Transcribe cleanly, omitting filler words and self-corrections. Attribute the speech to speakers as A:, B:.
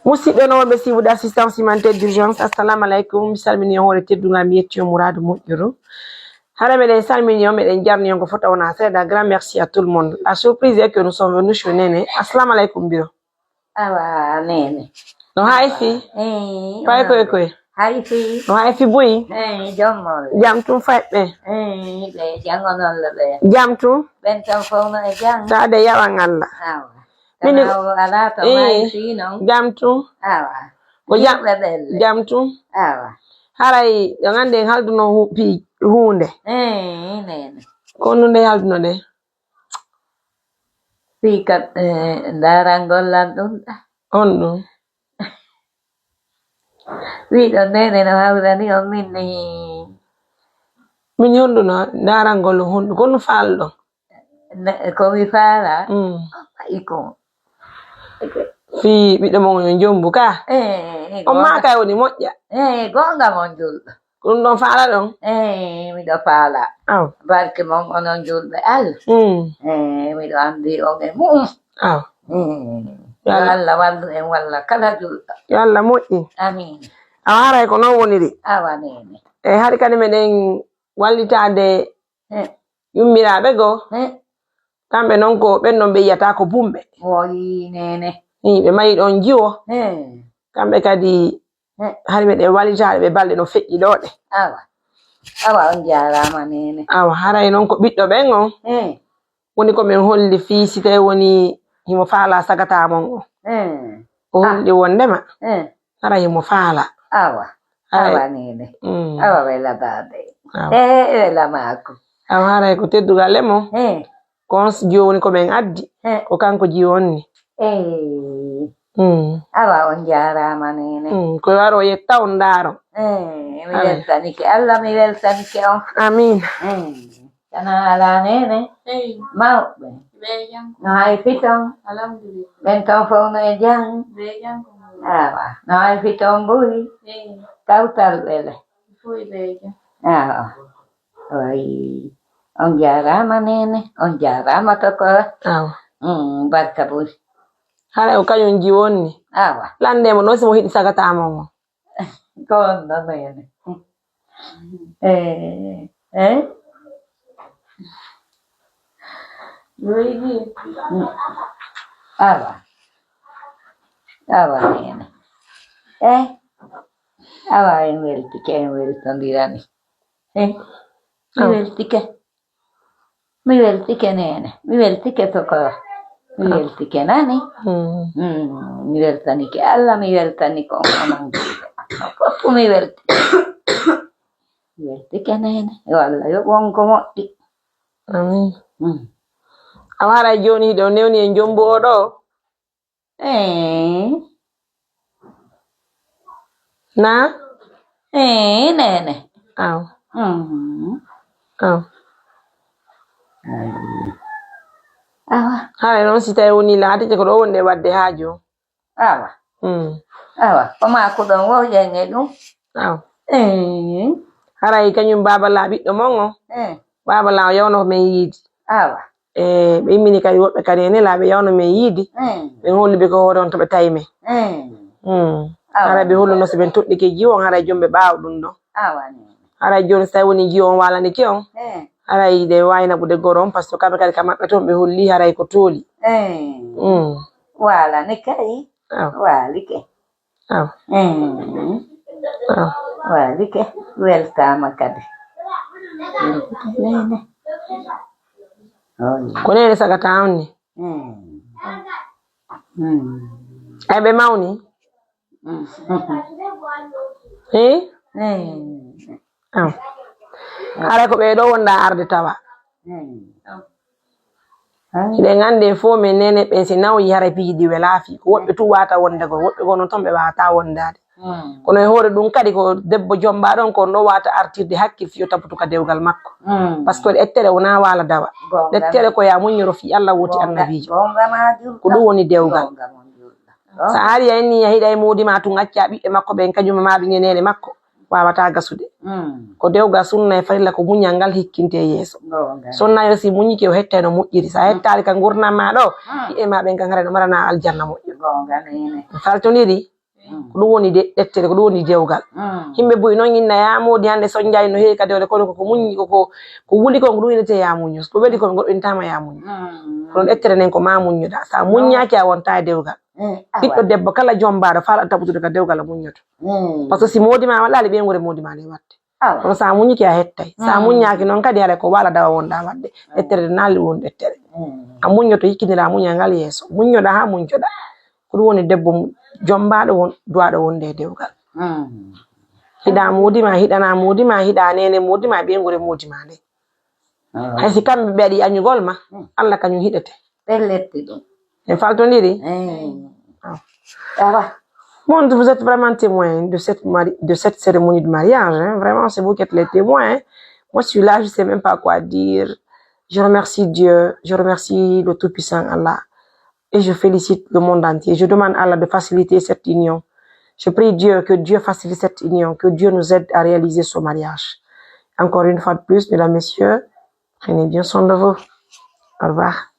A: musidɓe no wonɓe suivude assistance humanitaire d'urgence assalamu aleykum mi salmini on hoore teddugal mi yetti on Mouradou moƴƴuru hara meɗen salmini on meɗen jarni on ko fota wona seeɗa grand merci à tout le monde. La surprise est que nous sommes venus chez Nene. Assalamu aleykum biro
B: awa Nene
A: no hayfi pay koye
B: hayfi
A: no hayfi boyi
B: jommol
A: jam tum fayɓɓe
B: ɓe jangonolle ɓe
A: jam tum
B: ɓen tan fowno e jang
A: tade yawan Allah
B: awa
A: mini
B: ala to mayfi non
A: jam tum
B: awa
A: ko
B: yimɓe ɓelle
A: jam tum
B: awa
A: haray ɗo gandi en halduno hunde
B: Nene
A: ko nunde halduno nde
B: fi kat darangollan ɗum
A: on ɗum
B: wiɗo Nene no hawrani on
A: min honduno darangol hondu kono falɗo
B: komi faala iko
A: fi ɓiɗɗo mon yo jombu ka on ma kay woni moƴƴa
B: gonga mon julɗo
A: ko ɗum ɗon faala ɗon
B: miɗo faala
A: aw
B: barke mon onon julɓe Allah miɗo andi on e mum
A: aw
B: yo Allah wallu en walla kala julɗo
A: yo Allah moƴƴi
B: amin
A: awa haray ko noon woniri
B: awa Nene
A: eyi haade kadi meɗen wallitade yummiraɓe goo kamɓe noon ko ɓen ɗon ɓe yiyata ko bumɓe
B: woyi Nene
A: ɓe mayi ɗon jiwo kamɓe kadi hari meɗen wallitade ɓe balɗe no feƴƴi ɗoɗe
B: awa on jarama Nene
A: awa haray noon ko ɓiɗɗo ɓen on woni komin holli fii si tawi woni himo faala sagata mon o holli wondema hara himo faala
B: awa Nene awa welatade welamako
A: awa haray ko teddugal e mo kon jiwo woni komin addi ko kanko jiwo on ni
B: awa on jarama Nene
A: ko waro yetta on daaro
B: mi weltanike Allah mi weltanike on
A: amin
B: kana ala Nene mawɓe no hayfi ton ɓen ton fowno e jang awa no hayfi ton boyi kawtal ɓele awa wayi on jarama Nene on jarama tokora
A: awa
B: barka boyi
A: haray ko kañum jiwon ni
B: awa
A: landemo noon simo hiɗi sagatama o
B: ko on ɗo Nene awa Nene awa en weltodirani mi weltike Nene mi weltike tokora mi weltike nani mi weltanike Allah mi weltanike onon foppu mi weltike Nene yo Allah yo wonko moƴƴi
A: amin awa haray joni ɗo newni en jombu oɗo na
B: Nene
A: aw aw
B: awa
A: haray noon si tawi woni laatike ko ɗo wonde wadde haaju
B: awa ko mako ɗon woƴen e ɗum
A: aw haray kañum babala ɓiɗɗo mon o babala o yawno men yiidi
B: awa
A: ɓe immini kadi woɓɓe kadi e nela ɓe yawno men yiidi ɓe holliɓe ko hoore on to ɓe tawi men haray ɓe holluno so ɓen toɗɗike jiwon haray jomɓe ɓaawa ɗum ɗon haray joni so tawi woni jiwo on walanike on haray ɗe wawi naɓude goro on par ce que kamɓe kadi ka maɓɓe toon ɓe holli haray ko tooli
B: walani kay walike walike weltama kadi Nene
A: ko Nene sagata on ni ay ɓe mawni haray ko ɓeɗo wonda arde tawa hiɗen ande fo min Nene ɓen si nawyi haray piiji ɓe laafi ko woɓɓe tu wata wonde go woɓɓe go noon toon ɓe wawata wondade kono e hoore ɗum kadi ko debbo jomba ɗon ko ɗo wata artirde hakkil fiyo taputuka dewgal makko par ce que ɗettere wona wala dawa ɗettere ko ya muñoro fi Allah woti annabijo ko ɗum woni dewgal sa ari a inni a hiɗay modima tu gacca ɓiɓɓe makko ɓen kañum maɗum e Nene makko wawata gasude ko dewgal sunna e farilla ko muñal ngal hikkinte yeeso sonnayo si muñiki o hetta no moƴƴiri sa hettali ka gurdam ma ɗo e ma ɓen kan no marana aljanna moƴƴo faltoniri ko ɗum woni ɗettere ko ɗum woni dewgal himɓe boyi noon inna yamodi hande so jayi no heewi kadi ode kono koko muñi ko wuli kon ko ɗum inete yamuño ko weɗi kon goɗɗontama yamuño kono ɗettere nden ko ma muñoɗa sa muññaki a wonta e dewgal ɓiɗɗo debbo kala jombaɗo faala taɓutude ka dewgal a muñoto par ce que si modima waɗali ɓengure modima nde watte kono sa muñiki a hettay sa muññaki noon kadi haɗa ko waala dawa wonɗa wadde ɗettere nalli woni ɗettere a muñoto hikkidira muñal ngal yeeso muñoɗa ha muñcoɗa ko ɗum woni debbo jombaɗo duwaɗo wonde e dewgal hiɗa modima hiɗana modima hiɗa nene modima ɓengure modima nde haysi kamɓe ɓe waɗi añugol ma Allah kañum hiɗete
B: belletti ɗum
A: en faltodiri Bon, vous êtes vraiment témoin de cette cérémonie de mariage. Hein. Vraiment, c'est vous qui êtes les témoins. Hein. Moi, je suis là, je ne sais même pas quoi dire. Je remercie Dieu, je remercie le Tout-Puissant Allah. Et je félicite le monde entier. Je demande à Allah de faciliter cette union. Je prie Dieu que Dieu facilite cette union, que Dieu nous aide à réaliser ce mariage. Encore une fois de plus, mesdames, messieurs, prenez bien soin de vous. Au revoir.